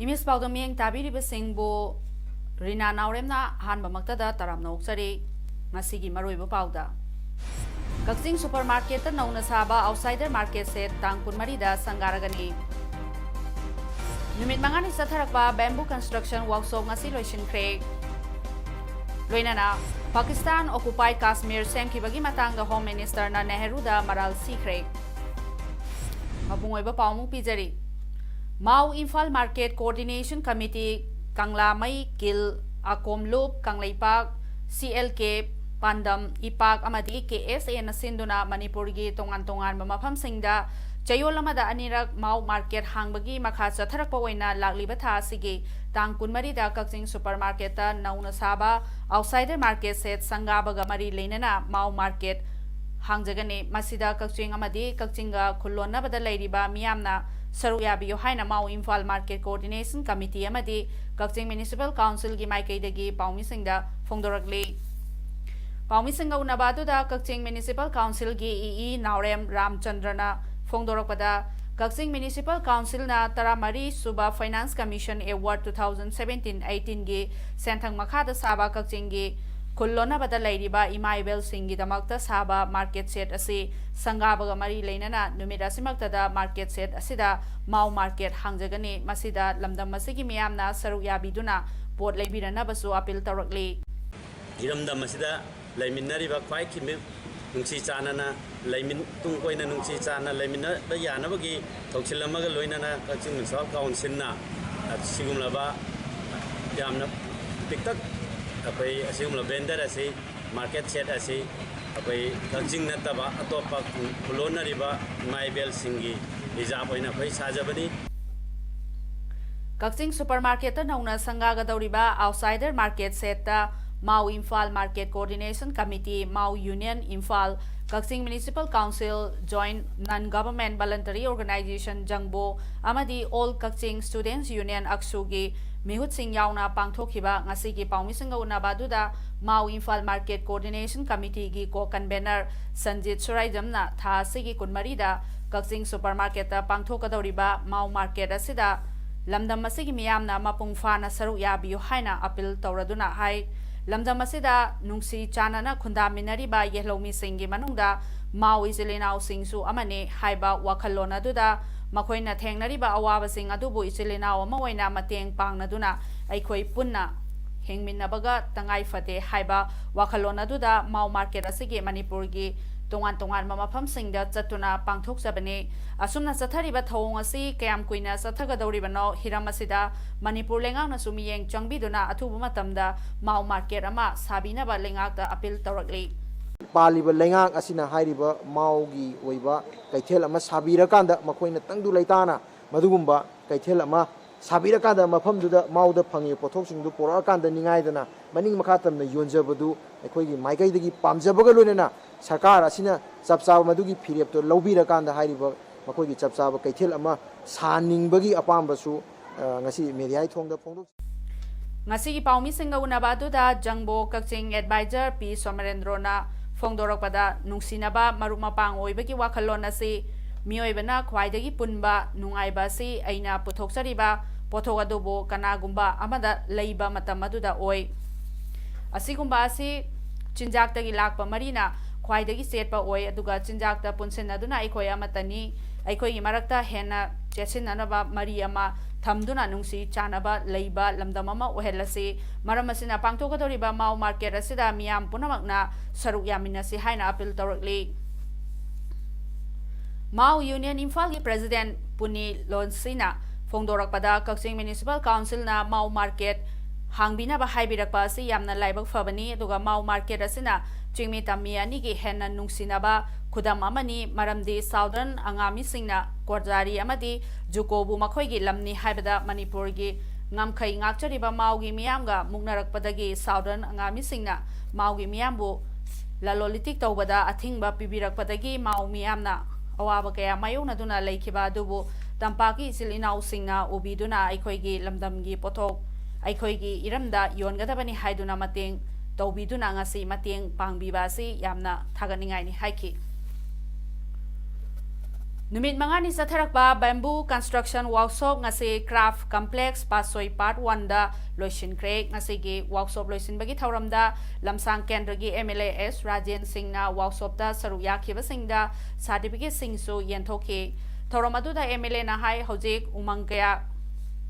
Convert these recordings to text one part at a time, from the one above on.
Imis Paodam yang tabiri basingbo Rina Nauremna Han Bamaktada Taram Noksari Masigi Marui Pauda Kaksing supermarket Nauna Saba outsider market set Tangpun Marida Sangaragani Numit Mangani Satharakba Bamboo Construction Workshop Ngasi Loishin Craig Loinana Pakistan occupied Kashmir Semkibagi Matanga Home Minister na Nehru da Maral Si Craig Mabungoiba Paumung Pizari Mau Infal Market Coordination Committee Kangla Mai Kil Akom Loop Kanglaipak CLK Paodam Ipak amadi KSA na sinduna Manipurgi tongan-tongan mamafam singda Chayolamada Anirak Mau Market Hangbagi Makha Satharakpa oina lagliba tha asigi tang 12 da Kaksing Supermarket ta nauna saba outsider market set sangabaga mari leinana Mau Market hangjagani masida Kaksing amadi Kaksinga khulonabada leiriba miyamna Saruya Biyo Haina Mau Infal Market Coordination Committee amadi Kaksing Municipal Council gi maikaidagi Paumisingda Fongdorakli Paumisinga unabadu da Kaksing Municipal Council gi EE Naurem Ramchandrana Fongdorakpada Kaksing Municipal Council na Taramari Suba Finance Commission Award 2017-18 gi Senthang Makhada Saba Kaksing gi Kullona bada lairiba Imaibel Singi damakta Saba Market Set asi Sangabaga Mari Leinana Numida Simaktada Market Set asida Mau Market Hangjagani Masida Lamdam Masigi Miyamna Saruya Biduna Board Laibirana Basu Apil Tarakli Hiramda Masida Laiminariba Kwai Kimi Nungsi Chanana Laimin Tungkoina Nungsi Chana Laimina Bayanabagi Toksilamaga Loinana Kaksing Municipal Council na Sigumlaba Yamna Piktak Apai asigumla vendor asi market set asi apai Kaksing nataba atopa kulona riba Maibel Singi ijab oina apai sajabani Kaksing Supermarket ta nauna sangaga dauriba outsider market set ta Mau Infal Market Coordination Committee Mau Union Infal Kaksing Municipal Council Joint Non-Government Voluntary Organization Jangbo amadi All Kaksing Students Union Aksugi Mihut Singh Yauna Pangthokhiba Ngasigi Paumisinga unabaduda Mau Infal Market Coordination Committee gi co-convener Sanjit Suraijamna tha sigi kunmarida Kaksing Supermarket ta pangthokadoriba Mau Market asida lamdam asigi miyamna mapung fana saru yabiyo haina apil tauraduna hai lamdam asida nungsi chanana khundaminariba yehlomi singi manungda Mau isilinau singsu amane haiba wakhalona duda Makoina Tengnariba Awaba Sing Adubu Isilina Omoina Mateng Pangnaduna Aikoi Punna Hengminabaga Tangai Fate Haiba Wakalona Duda Mau Market Asigi Manipurgi Tongan Mamapam Singda Zatuna Pangtok Sabane Asumna Satariba Tongasi Kayam Quina Satagadoribano Hiramasida Manipur Lengang Nasumiyeng Changbiduna Atubumatamda Mau Market Ama Sabina Balengata Apil Tarakli Paliba Lengang Asina Hariba Maugi Weba Kaithel ama Sabira Kanda Makoina Tangdu Laitana Madugumba Kaithel ama Sabira Kanda Mapamduda Mauda Pangi Potoxing du Pora Kanda Ningaidana Maning Makatam na Yonjabadu Ekogi Maikai Pamjabagaluna Sakara Asina Sapsa Madugi period to Lobira Kanda Hariba Makogi Chapsaba Kaithel ama Saning Bagi Apambasu Ngasi Mediai Tong the Pondok Ngasi Paumisinga unabaduda Jangbo Kaksing Advisor P Somarendrona Fongdorakpada Nungsinaba Marumapang Oibaki Wakalon asi Mioibana Kwaidagi Punba Nungaiba si Aina Putoksariba Potogadobo Kanagumba Amada Leiba Matamaduda Oi Asigumba si Chinjaktagi Lakpa Marina Kwaidagi Setpa Oi Aduga Chinjakta Punsenaduna Ikoya Matani Aikoi Marakta Hena Chesinanaba Mariama Thamduna Nungsi Chanaba Leiba Lamdamama Ohelasi Maramasina Pangtogadoriba Mau Market Asida Miam Punamakna Saruk Yaminasi Haina Apil Tarakli Mau Union Infal President Puni Lonsina Fongdorakpada Kaksing Municipal Council na Mau Market Hangbina Bahaibirakpa si Yamna Laibak Fabani Duga Mau Market Asina Chingmi Tamia Nigi Hena Nungsinaba Kudam Amani Maramdi Southern Angami Singna ꯀꯣꯔꯖꯥꯔꯤ ꯑꯃꯗꯤ ꯖꯨꯀꯣꯕꯨ ꯃꯈꯣꯏꯒꯤ ꯂꯝꯅꯤ ꯍꯥꯏꯕꯗ ꯃꯅꯤꯄꯨꯔꯒꯤ ꯉꯝꯈꯩ ꯉꯥꯛꯆꯔꯤꯕ ꯃꯥꯎꯒꯤ ꯃꯤꯌꯥꯝꯒ ꯃꯨꯛꯅꯔꯛꯄꯗꯒꯤ southern ꯑꯉꯥꯃꯤꯁꯤꯡꯅ ꯃꯥꯎꯒꯤ ꯃꯤꯌꯥꯝꯕꯨ ꯂꯂꯣꯟ-ꯏꯇꯤꯛ ꯇꯧꯕꯗ ꯑꯊꯤꯡꯕ ꯄꯤꯕꯤꯔꯛꯄꯗꯒꯤ ꯃꯥꯎ ꯃꯤꯌꯥꯝꯅ ꯑꯋꯥꯕ ꯀꯌꯥ ꯃꯥꯌꯣꯛꯅꯗꯨꯅ ꯂꯩꯈꯤꯕ ꯑꯗꯨꯕꯨ ꯇꯝꯄꯥꯛꯀꯤ ꯏꯆꯤꯜ ꯏꯅꯥꯎꯁꯤꯡꯅ ꯎꯕꯤꯗꯨꯅ ꯑꯩꯈꯣꯏꯒꯤ ꯂꯝꯗꯝꯒꯤ ꯄꯣꯠꯊꯣꯛ ꯑꯩꯈꯣꯏꯒꯤ ꯏꯔꯝꯗ ꯌꯣꯟꯒꯗꯕꯅꯤ ꯍꯥꯏꯗꯨꯅ ꯃꯇꯦꯡ ꯇꯧꯕꯤꯗꯨꯅ ꯉꯁꯤ ꯃꯇꯦꯡ ꯄꯥꯡꯕꯤꯕ ꯑꯁꯤ ꯌꯥꯝꯅ ꯊꯥꯒꯠꯅꯤꯡꯉꯥꯏꯅꯤ ꯍꯥꯏꯈꯤ꯫ ꯅꯨꯃꯤꯠ ꯃꯉꯥꯅꯤ ꯆꯠꯊꯔꯛꯄ ꯕꯦꯝꯕꯨ ꯀꯟꯁꯇ꯭ꯔꯛꯁꯟ ꯋꯥꯔꯛꯁꯣꯞ ngasi ꯀ꯭ꯔꯥꯐ ꯀꯝꯄ꯭ꯂꯦꯛꯁ ꯄꯥꯠꯁꯣꯏ ꯄꯥꯔꯠ 1ꯗ ꯂꯣꯏꯁꯤꯟꯈ꯭ꯔꯦ꯫ ꯉꯁꯤꯒꯤ ꯋꯥꯔꯛꯁꯣꯞ ꯂꯣꯏꯁꯤꯟꯕꯒꯤ ꯊꯧꯔꯝꯗ ꯂꯝꯁꯥꯡ ꯀꯦꯟꯗ꯭ꯔꯒꯤ MLA S ꯔꯥꯖꯦꯟ ꯁꯤꯡꯅ ꯋꯥꯔꯛꯁꯣꯞꯇ ꯁꯔꯨꯛ ꯌꯥꯈꯤꯕꯁꯤꯡꯗ ꯁꯥꯔꯇꯤꯐꯤꯀꯦꯠꯁꯤꯡꯁꯨ ꯌꯦꯟꯊꯣꯛꯈꯤ꯫ ꯊꯧꯔꯝ ꯑꯗꯨꯗ MLA ꯅ ꯍꯥꯏ ꯍꯧꯖꯤꯛ ꯎꯃꯪ ꯀꯌꯥ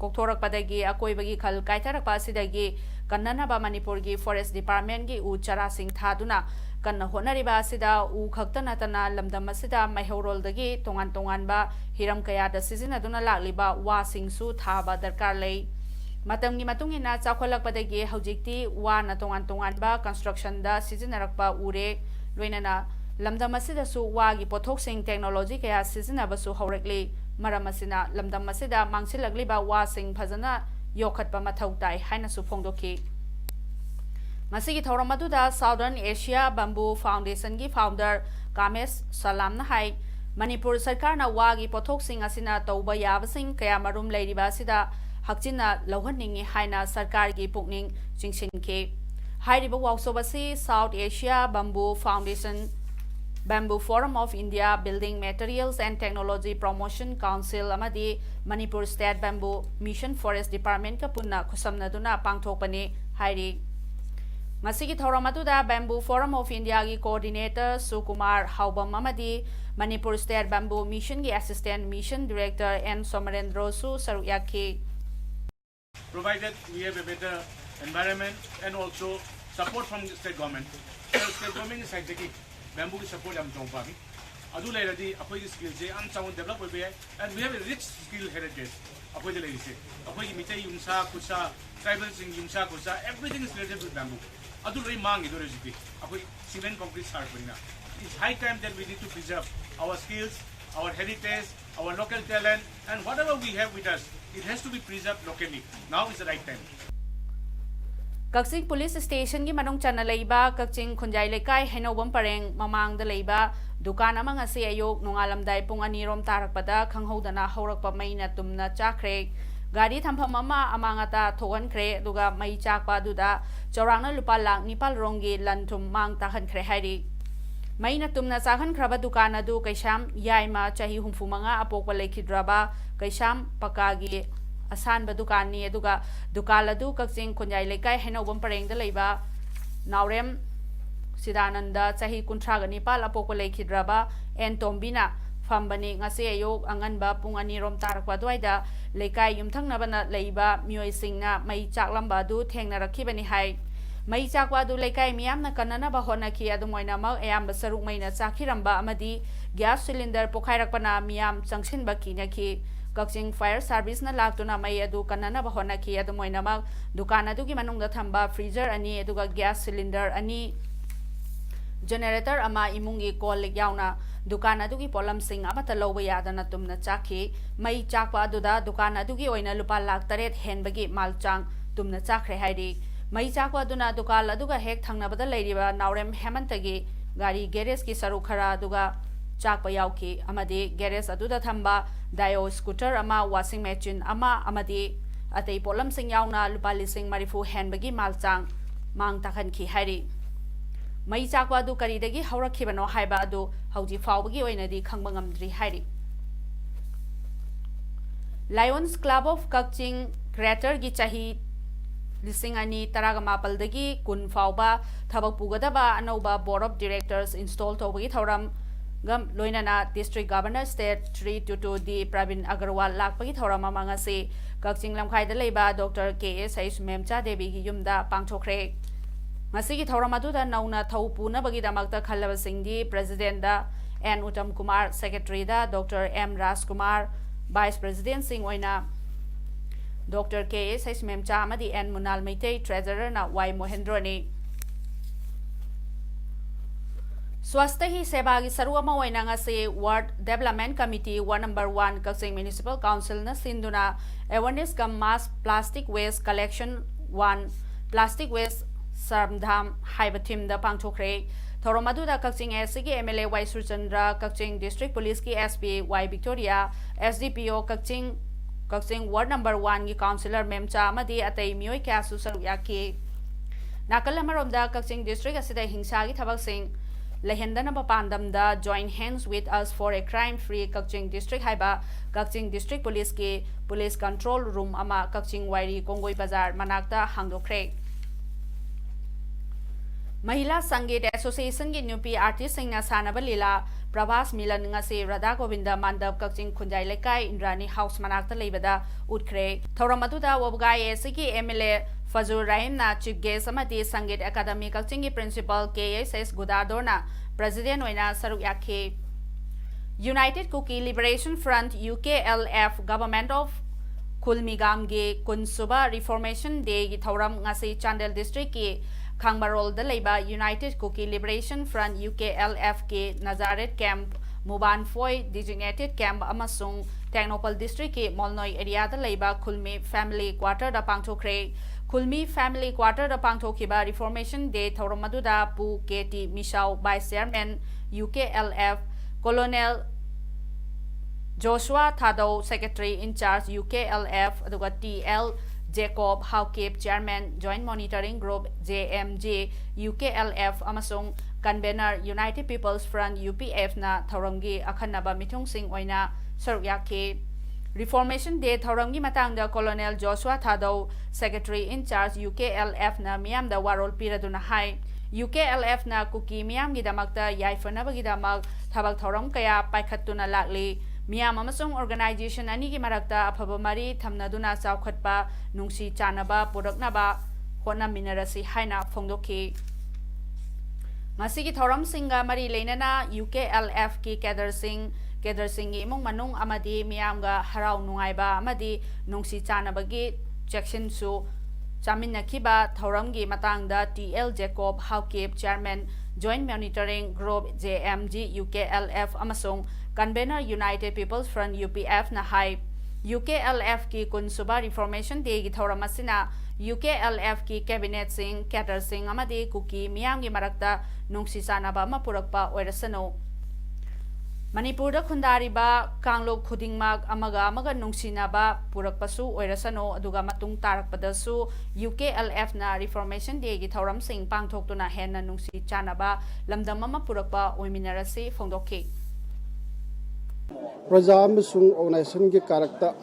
ꯀꯣꯛꯊꯣꯔꯛꯄꯗꯒꯤ ꯑꯀꯣꯏꯕꯒꯤ ꯈꯜ ꯀꯥꯏꯊꯔꯛꯄ ꯑꯁꯤꯗꯒꯤ ꯀꯟꯅꯅꯕ ꯃꯅꯤꯄꯨꯔꯒꯤ ꯐꯣꯔꯦꯁꯠ ꯗꯤꯄꯥꯔꯠꯃꯦꯟꯠꯒꯤ ꯎ ꯆꯥꯔꯥꯁꯤꯡ ꯊꯥꯗꯨꯅ ꯀꯟꯅ ꯍꯣꯠꯅꯔꯤꯕ ꯑꯁꯤꯗ ꯎ ꯈꯛꯇ ꯅꯠꯇꯅ ꯂꯝꯗꯝ ꯑꯁꯤꯗ ꯃꯩꯍꯧꯔꯣꯜꯗꯒꯤ ꯇꯣꯉꯥꯟ-ꯇꯣꯉꯥꯟꯕ ꯍꯤꯔꯝ ꯀꯌꯥꯗ ꯁꯤꯖꯤꯟꯅꯗꯨꯅ ꯂꯥꯛꯂꯤꯕ ꯋꯥꯁꯤꯡꯁꯨ ꯊꯥꯕ ꯗꯔꯀꯥꯔ ꯂꯩ꯫ ꯃꯇꯝꯒꯤ ꯃꯇꯨꯡꯏꯟꯅ ꯆꯥꯎꯈꯠꯂꯛꯄꯗꯒꯤ ꯍꯧꯖꯤꯛꯇꯤ ꯋꯥꯅ ꯇꯣꯉꯥꯟ-ꯇꯣꯉꯥꯟꯕ ꯀꯟꯁꯇ꯭ꯔꯛꯁꯟꯗ ꯁꯤꯖꯤꯟꯅꯔꯛꯄ ꯎꯔꯦ꯫ ꯂꯣꯏꯅꯅ ꯂꯝꯗꯝ ꯑꯁꯤꯗꯁꯨ ꯋꯥꯒꯤ ꯄꯣꯠꯊꯣꯛꯁꯤꯡ ꯇꯦꯛꯅꯣꯂꯣꯖꯤ ꯀꯌꯥ ꯁꯤꯖꯤꯟꯅꯕꯁꯨ ꯍꯧꯔꯛꯂꯤ꯫ ꯃꯔꯝ ꯑꯁꯤꯅ ꯂꯝꯗꯝ ꯑꯁꯤꯗ ꯃꯥꯡꯁꯤꯜꯂꯛꯂꯤꯕ ꯋꯥꯁꯤꯡ ꯐꯖꯅ ꯌꯣꯛꯈꯠꯄ ꯃꯊꯧ ꯇꯥꯏ ꯍꯥꯏꯅꯁꯨ ꯐꯣꯡꯗꯣꯛꯈꯤ꯫ ꯉꯁꯤꯒꯤ ꯊꯧꯔꯝ ꯑꯗꯨꯗ ꯁꯥꯎꯗꯔꯟ ꯑꯦꯁꯤꯌꯥ ꯕꯦꯝꯕꯨ ꯐꯥꯎꯟꯗꯦꯁꯟꯒꯤ ꯐꯥꯎꯟꯗꯔ ꯀꯥꯃꯦꯁ ꯁꯂꯥꯝꯅ ꯍꯥꯏ ꯃꯅꯤꯄꯨꯔ ꯁꯔꯀꯥꯔꯅ ꯋꯥꯒꯤ ꯄꯣꯠꯊꯣꯛꯁꯤꯡ ꯑꯁꯤꯅ ꯇꯧꯕ ꯌꯥꯕꯁꯤꯡ ꯀꯌꯥꯃꯔꯨꯝ ꯂꯩꯔꯤꯕ ꯑꯁꯤꯗ ꯍꯛꯆꯤꯟꯅ ꯂꯧꯍꯟꯅꯤꯡꯏ ꯍꯥꯏꯅ ꯁꯔꯀꯥꯔꯒꯤ ꯄꯨꯛꯅꯤꯡ ꯆꯤꯡꯁꯤꯟꯈꯤ꯫ ꯍꯥꯏꯔꯤꯕ ꯋꯥꯔꯛꯁꯣꯞ ꯑꯁꯤ South Asia bamboo foundation, bamboo forum of India, building materials and technology promotion council ꯑꯃꯗꯤ Manipur state bamboo mission forest ꯗꯤꯄꯥꯔꯠꯃꯦꯟꯠꯀ ꯄꯨꯟꯅ ꯈꯨꯠꯁꯝꯅꯗꯨꯅ ꯄꯥꯡꯊꯣꯛꯄꯅꯤ ꯍꯥꯏꯔꯤ꯫ ꯉꯁꯤꯒꯤ ꯊꯧꯔꯝ ꯑꯗꯨꯗ ꯕꯦꯝꯕꯨ ꯐꯣꯔꯝ ꯑꯣꯐ ꯏꯟꯗꯤꯌꯥꯒꯤ ꯀꯣꯑꯣꯔꯗꯤꯅꯦꯇꯔ ꯁꯨꯀꯨꯃꯥꯔ ꯍꯥꯎꯕꯝ ꯑꯃꯗꯤ ꯃꯅꯤꯄꯨꯔ ꯁ꯭ꯇꯦꯠ ꯕꯦꯝꯕꯨ ꯃꯤꯁꯟꯒꯤ assistant mission director N Somarendrosu ꯁꯔꯨꯛ ꯌꯥꯈꯤ꯫ Provided we have a better environment and also support from the state government. So state government side dagi bamboo ki support am chong pami. Adu lairadi apoi skill je am chong develop hobe and we have a rich skill heritage. Apoi de laise. Apoi ki mitai yumsa kusa tribal sing yumsa kusa everything is related with bamboo. Adu loi mang ido recipe. Apoi cement concrete start korina. It's high time that we need to preserve our skills, our heritage, our local talent, and whatever we have with us, it has to be preserved locally. Now is the right time. Kakching Police Station gi manung chana leiba Kakching Khunjai Lekai Henobam Pareng mamang da leiba dukan ama ngasi ayok nongalamdai pung 2 rom tarakpada khanghodana haurakpa maina tumna chakre gari thampam ama amangata thogankhre duga mai chakpa duda chaurangna lupa lakh 9 rongi lanthum mang tahankhre hairi maina tumna chakhan khraba dukan adu kaisam yaima chahi 65 apokpa lekhidraba kaisam pakagi asanba dukanni aduga dukal adu Kakching Khunjai Lekai Henobam Parengda leiba Naurem Sidananda chahi 39 apokpa lekhidraba en tombina fambani ngasi ayok anganba pung 2 rom tarakpa duaida lekai yumthangnabana leiba mioisingna mai chaklamba adu thengnarakibani hai mai chakwa adu lekai miyamna kanana ba honaki adumoina mak ayamba saruk maina chakhiramba amadi gas cylinder pokhairakpana miyam changsinba kinaki Kakching Fire Service na laktuna mai adu kanana ba honaki adumoina mak dukan adugi manungda thamba freezer ani aduga gas cylinder ani generator ama imungi kolik yauna dukan adugi polam sing amata lawba yadana tumna chakhi mai chakpa aduda dukan adugi oina lupa lakh 8 henbagi malchang tumna chakre hairi mai chakpa aduna dukal aduga hek thangnabada leiriba Naurem Hemantagi gari garage ki saru khara aduga chakpa yauki amadi garage aduda thamba dio scooter ama washing machine ama amadi atei polam sing yauna lupa lising marifu henbagi malchang mang takhanki hairi mai chakwa adu karidagi haurakibano haiba adu hauji faubagi oinadi khangba ngamdri hairi Lions Club of Kakching Creator gi chahi lising ani taraga mapaldagi kun fauba thabak pugadaba anauba board of directors install tawbagi thoram gam loinana district governor state 322 di Pravin Agarwal lakpagi thoram amanga se Kakching lamkhai da leiba Dr. K.S. Memcha Devi gi yumda pangthokre Masigi thoram aduda nauna thau punabagi damakta khallabasingdi president da N Uttam Kumar, secretary da Dr. M Raj Kumar, vice president sing oina Dr. K.S. Memcha amadi N Munal Meitei treasurer na Y Mohendro ni Swasta hi seba gi saru ama oina ngase Ward Development Committee Ward number 1 Kaching Municipal Council na sinduna awareness kam mass plastic waste collection 1 plastic waste Samdham haiba team da pangthokre Thoramadu da Kaching SG MLA Y Surchandra Kaching District Police ki SP Y Victoria SDPO Kaching Ward number 1 gi councillor memcha amadi atai mioi kya su saru yaki nakal amarom da Kaching District asida hingsa gi thabak sing Lehendana Paodam da join hands with us for a crime-free Kaching District haiba Kaching District Police ki Police Control Room ama Kaching Wairi Kongoi Bazar manakta hangdokre. Mahila Sangeet Association ki Nupi Artist Singna Sanaba Lila Prabhas Milan ngasi Radha Govinda Mandap Kaching Khunjai Lekai Indrani House manakta leibada utkre. Thoramatuda Wabgai SG MLA Fazur Rahim na Chief Guest amati Sangeet Academy Kaching ki Principal KSS Gudador na President oina saruk yakhe. United Cookie Liberation Front UKLF Government of Kulmigam ge Kunsuba Reformation Day ki thoram ngasi Chandel District ki Khangbarol da leiba United Cookie Liberation Front UKLF ke Nazareth Camp Muban Foi Designated Camp amasung Technopal District ki Molnoi area da leiba Kulmi Family Quarter da pangthokre. Kulmi Family Quarter da pangthokiba Reformation Day Thoramaduda Pu KT Mishau Vice Chairman UKLF Colonel Joshua Thado Secretary in Charge UKLF aduga TL Jacob Hawkip Chairman Joint Monitoring Group JMG UKLF amasung Convener United People's Front UPF na Thoramgi akhanaba mithung sing oina saruk yakhe. Reformation Day Thoramgi matangda Colonel Joshua Thado Secretary in Charge UKLF na miyam da warol piraduna hai UKLF na kuki miyam gidamakta yaifanaba gidamak thabak thoram kaya paikhatuna lakli miyam amasung organization ani gi marakta afaba mari thamnaduna chawkhatpa nungsi chanaba puraknaba honaminarasi haina phongdokhi ngasigi thoram singa mari leinana UKLF ki Kader Singh imong manung amadi miyamga harau nungaiba amadi nungsi chanabagi section su chaminnakiba thoramgi matangda TL Jacob Hawkip Chairman Joint Monitoring Group JMG UKLF amasung Convener United People's Front UPF na hai UKLF ki Kunsuba Reformation Day gi thoramasina UKLF ki Cabinet Singh Kader Singh amadi kuki miyamgi marakta nungsi chanaba mapurakpa oirasano Manipurda khundariba kanglok khudingmak amaga nungsinaba purakpasu oirasano aduga matung tarakpadasu UKLF na Reformation Day gi thoram sing pangthoktuna henna nungsi chanaba lamdam ama purakpa oiminarasi phongdokhi Praja amasung organization gi karakta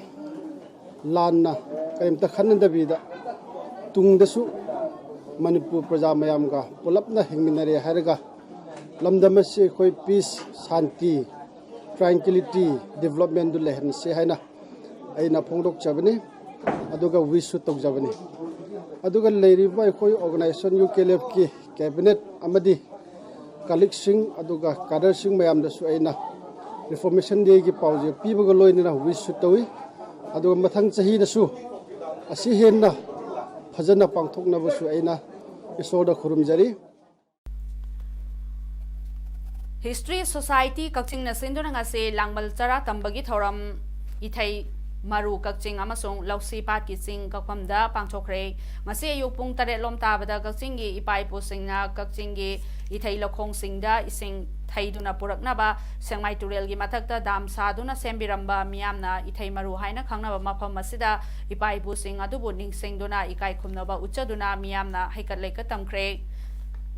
lanna kaimta khanandabida tungdasu Manipur praja mayamga pulapna hingminare haraga lamdamasi khoi peace shanti tranquility development du lehen se haina aina phongdok chabani aduga wish to jabani aduga leiriba khoi organization UKLF ki cabinet amadi colleagues aduga Kader Singh mayam da su aina reformation day gi pause pibaga loinina wish to aduga mathang chahi da su asi henna phajana pangthokna bu su aina isoda khurumjari History Society Kaching na sinduna ngase langmal chara tambagi thoram ithai maru Kaching amasung lausi pat ki sing kakpamda pangchokre ngase ayuk pung 8 lom tabada Kaching gi ipai pu singna Kaching gi ithai lokhong singda ising thaiduna puraknaba sengmai turel gi mathakta dam saduna sembiramba miyamna ithai maru haina khangnaba mafam masida ipai pu sing adubu ningsingduna ikai khumnaba uchaduna miyamna haikat leika tamkhre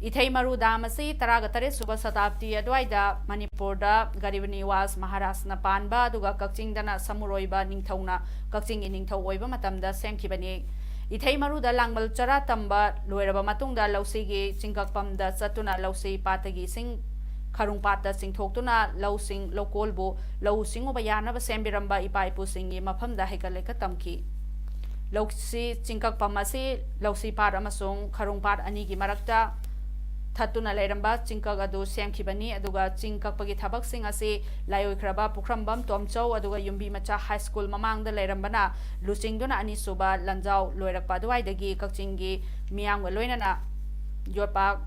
Ithai maru damasi taragatare suba satabdi adwaida Manipurda Garib Niwas Maharaj na panba aduga Kaching dana samuroiba ningthauna Kaching iningthau oiba matamda semkhibani Ithai maru da langmal chara tamba loiraba matungda lausigi chingkakpamda chatuna lausi patagi sing kharung patta singthoktuna lausing lokolbu lausing oba yanaba sembiramba ipaipu singi mafamda haikaleka tamki lausi chingkakpamasi lausi pat amasung kharung pat ani gi marakta Thatuna Leramba Chinkag adu semkhibani aduga chingkakpagi thabak sing ase layoikraba pukrambam tomchau aduga yumbi macha high school mamangda lerambana luchingduna ani suba lanjau loirakpa duaidagi Kachinggi miyamga loinana yorpa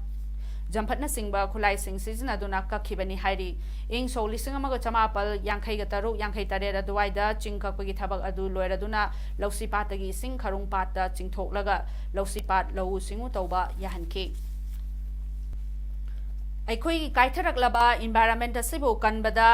जमफटना सिंगबा खुलाइसिंग सिजनदुना कखिबनी हाइरी इंग सो लिसिंग अमगा चमापल यांखैगा तरुक यांखै तरेर अदुवाइदा चिंग कक्पगी थबक अदु लोइरदुना लौसीपातगी सिंग खरुंग पाता चिंगथोकलगा लौसीपात लौ सिंगु तौबा याहनखि अखोई काइथरकलबा environment असिबु कनबदा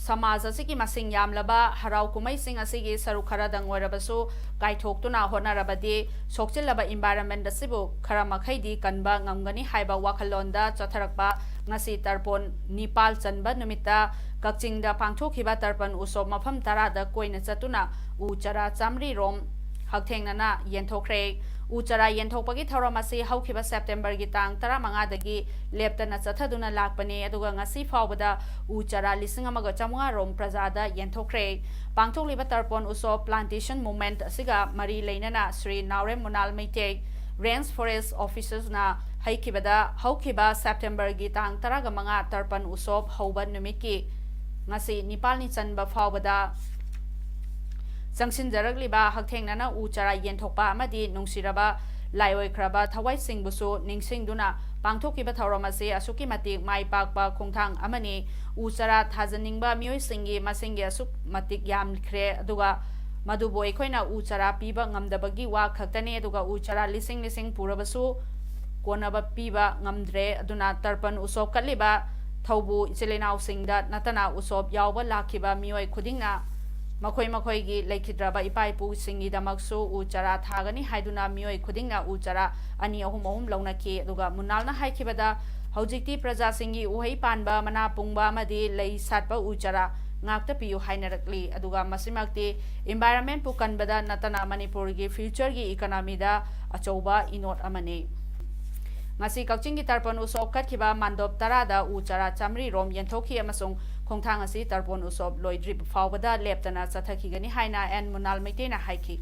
समाज असिगी मसिंग यामलबा हराउ कुमैसिंग असिगी सरु खरदंग ओइरबसु काइथोक्तुना होनरबदि सोक्चिलबा environment असिबु खरा मखैदि कनबा ngamgani हाइबा वाखलोंदा चथरकबा ngasi tarpon nipal chanba numita kakchingda pangthokhiba tarpan usop mafam tarada koina chatuna uchara chamri rom hakthengna yenthokre uchara yenthokpagi thoramasi haukiba September gi tang 15 dagi leptana chathaduna lakpani aduga ngasi fawbada uchara lising amaga chamwa rom prajada yenthokre pangthokliba tarpon usop plantation movement asiga mari leinana Sri Naurem Munal Meite Range Forest Officers na haikibada haukiba September gi tang 15 tarpan usop hauba numiki ngasi nipalni chanba fawbada Sangshin Jaragliba Haktenana Uchara Yentokpa Madi Nungsiraba Laioi Kraba Tawai Singbusu Ningsing Duna Pangtokiba Tauramasi Asuki Matik Mai Pakpa Kongtang Amani Uchara Tajaningba Mui Singi Masingi Asuk Matik Yam Kre Duga Maduboi Koina Uchara Piba Ngamdabagi Wa Kaktane Duga Uchara Lising Purabasu Konaba Piba Ngamdre Duna Tarpan Usop Kaliba Taubu Chilinau Singda Natana Usop Yauba Lakiba Mui Kudingna Makoi gi laikidraba ipai pu singi damaksu uchara thagani haiduna mioi khudingna uchara ani ahum launaki aduga munalna haikibada haujikti praja singi uhei panba mana pungba amadi lei satpa uchara ngakta piyu hainarakli aduga masimakti environment pu kanbada natana Manipur gi future gi economy da achauba inot amani ngasi kakching gi tarpon usop katkiba mandop tarada uchara chamri rom yenthokhi amasung Kongtang asi tarpon usop loidrip fawbada leptana chathakigani haina and Munal Meitena haiki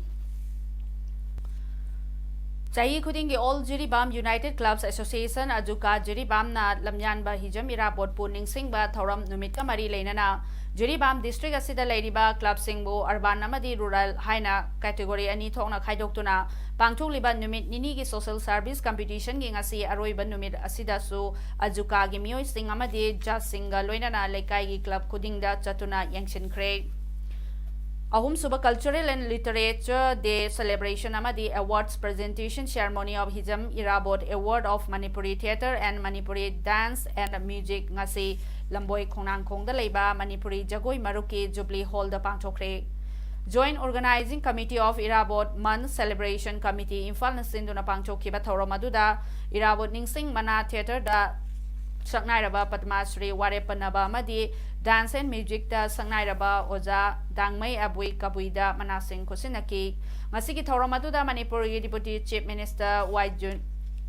Chahi khudingi All Jiribam United Clubs Association ajuka Jiribam na lamyanba hijam irabot puning singba thoram numit mari leinana Jiribam district asida leiriba club singbu urban amadi rural haina category ani thokna khaidoktuna pangthokliba numit nini gi social service competition gi ngasi aroiba numit asida su ajuka gi mioi sing amadi judge singa loinana lekai gi club khudingda chatuna yangshin khre Ahum Suba Cultural and Literature Day celebration amadi awards presentation ceremony of Hijam Irabot Award of Manipuri Theatre and Manipuri Dance and Music ngasi Lamboi Khonang Khongda leiba Manipuri Jagoi Maruki Jubilee Hall da pangthokre Joint Organizing Committee of Irabot Month Celebration Committee Imphal na sinduna pangthokhiba thorom aduda Irabot Ningsing Mana Theatre da Saknairaba Padmasri Warepanaba amadi Dance and Music da Saknairaba Oja Dangmai Abui Kabuida Manasing Kosinaki Masiki Thoromaduda Manipur Deputy Chief Minister Y.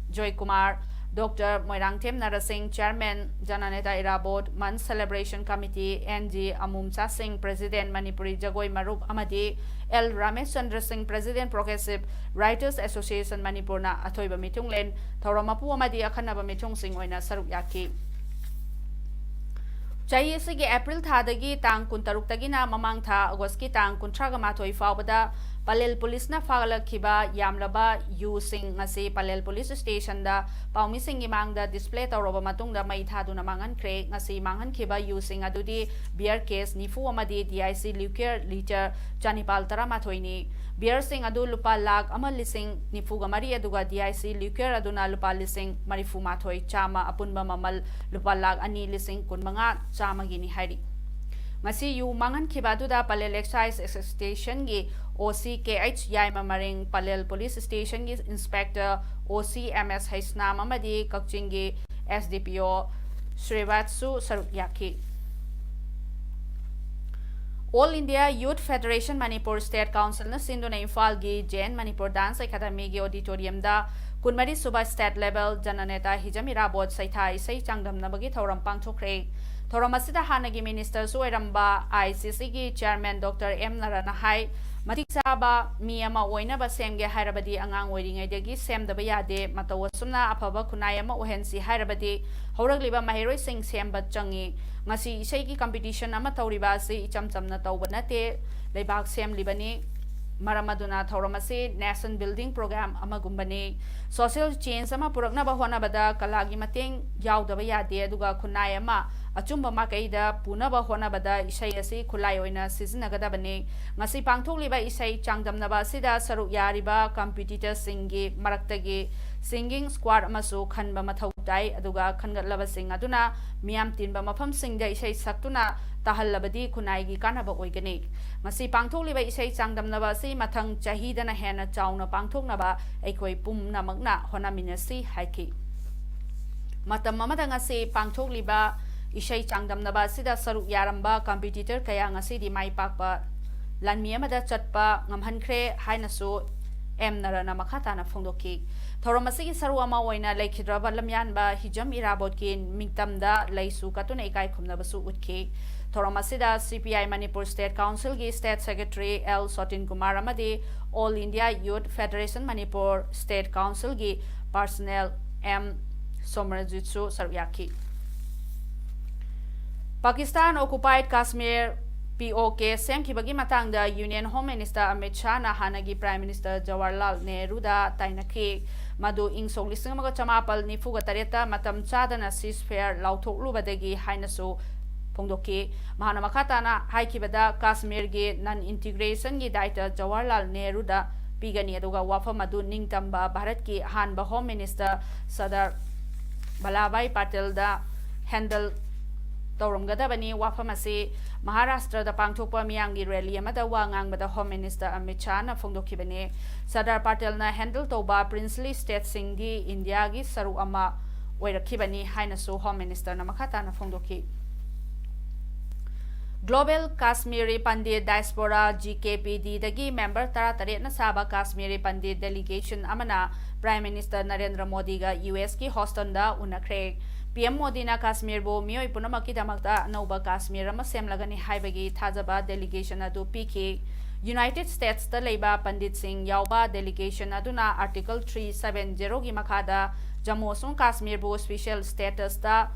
Joy Kumar Dr. Moirangtem Narasing Chairman Jananeta Irabot Month Celebration Committee NG Amumcha Singh President Manipuri Jagoi Marup Amadi L. Ramesh Chandra Singh President Progressive Writers Association Manipur na Athoiba Mitunglen Thoromapu Amadi Akhanaba Mitung Singh Oina Saruk Yaki Chahi asigi April thadagi tang kuntaruk-tagina mamang tha August ki tang kuntraga mathoi fawbada Palel Police na fagalakhiba yamlaba yu sing ngasi Palel Police Station da paumi singi mangda display tawroba matungda mai thaduna mangan kre ngasi mangan khiba yu sing adudi beer case nifu amadi DIC liquor liter chanipal taramathoi ni beer sing adu lupa lakh amal lising nifu gamari aduga DIC liquor aduna lupa lising marifu mathoi chama apunba mamal lupa lakh ani lising kunmanga chama gini hairi ngasi yu mangan khiba duda Palel Excise Station gi OCKH Yaima Maring Palel Police Station gi Inspector OCMS Haisnam amadi Kakching gi SDPO Srivatsu Sarukyaki All India Youth Federation Manipur State Council na sinduna Imphal gi Jain Manipur Dance Academy gi auditorium da kunmari suba state level jananeta hijamira bot saithai sai changdamnabagi thoram pangthokre thoram asida hanagi minister soiramba ICC gi chairman Dr. M Narana hai matik saba mi ama oina ba semge hairabadi angang oiringai degi semdaba yade matawa sumna afaba kunai ama ohensi hairabadi horagliba mahiroi sing semba changi ngasi isai gi competition ama tauriba si ichamchamna tawba nate leibak sem libani Maram aduna thauram ase nation building program amagumbanei social change ama puraknaba honabada kalagi mateng yaudaba yade aduga khunai ama achumba makaida punaba honabada isai ase khulai oina sizinnagadabane ngasi pangthokliba isai changdamnaba sida saruk yariba competitors singi maraktagi singing squad amasu khanba mathau tai aduga khangatlaba sing aduna miam tinba mafam singda isai saktuna tahallabadi khunai gi kanaba oigani ngasi pangthokliba isai changdamnaba si mathang chahidana hena chauna pangthoknaba aikoi pumnamakna honaminasi haiki matam mamada ngasi pangthokliba isai changdamnaba sida saruk yaramba competitor kaya ngasi di mai pakpa lanmi amada chatpa ngamhankhre hainasu narana makhatana phongdoki thoramasi gi saru ama oina laikhidraba lamyanba hijam irabot ki mingtamda laisu katuna ikai khumnabasu utki thoramasida CPI Manipur State Council gi State Secretary L Sotin Kumar amadi All India Youth Federation Manipur State Council gi personnel M Somarjitsu Saryaki Pakistan occupied Kashmir POK semkhibagi matangda Union Home Minister Amit Shah na hanagi Prime Minister Jawaharlal Nehru da tainaki madu ing sok lising maga chamapal nifuga tareta matam chadana ceasefire lauthoklu hainasu phongdoki mahana makhatana haikibada Kashmir gi non integration gi daita Jawaharlal Nehru da pigani aduga wafa madu ningtamba Bharat ki hanba Home Minister Sardar Vallabhbhai Patel da handle Tauramgadabani wafamasi Maharashtra da pangthokpa miyangi rally amada wa ngangbada Home Minister Amit Shah na phongdokhibane Sardar Patel na handle toba princely state singgi India gi saru ama oirakhibani hainasu Home Minister na makhata na phongdokhi Global Kashmiri Pandit Diaspora GKPD dagi member tara na saba Kashmiri Pandit delegation amana Prime Minister Narendra Modi ga US ki Houston da unakhre PM Modi na Kashmir bo mioi punamaki damakta nova Kashmir ama semlagani haibagi thajaba delegation adu piki United States ta leiba Pandit Singh yauba delegation aduna Article 370 gi makhada Jammu and Kashmir bo special status ta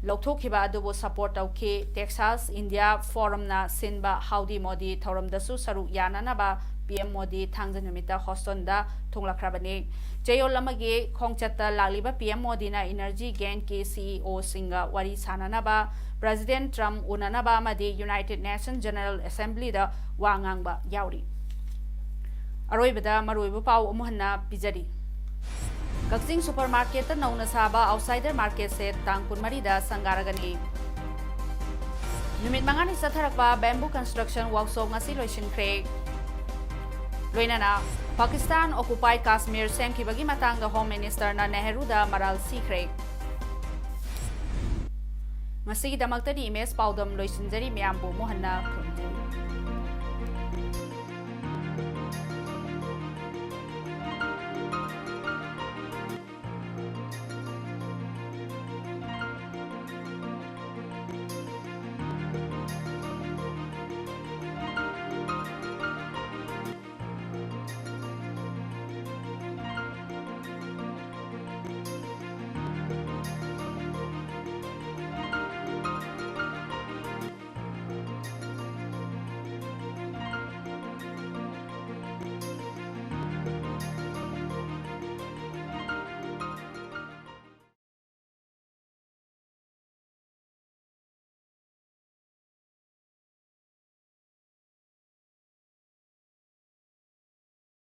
Lokthokiba adubo support tauki Texas India Forum na sinba Howdy Modi thoram dasu saru yananaba PM Modi thangja numita Houston da thonglakhrabani Jayol lamagi khongchatta lagliba PM Modi na energy gain ki CEO singa wari sananaba President Trump unanaba amadi United Nations General Assembly da wangangba yauri aroibada maroibu pau amuhanna pijari Kaksing supermarket ta nauna saba outsider market se tang kunmari da sangaragani Numit mangani satharakba bamboo construction workshop ngasi loisinkhre Loinana Pakistan occupied Kashmir semkhibagi matangda Home Minister na Nehru da maral sikre Ngasi damakta di image Paodam loisinjari miyambu mohanna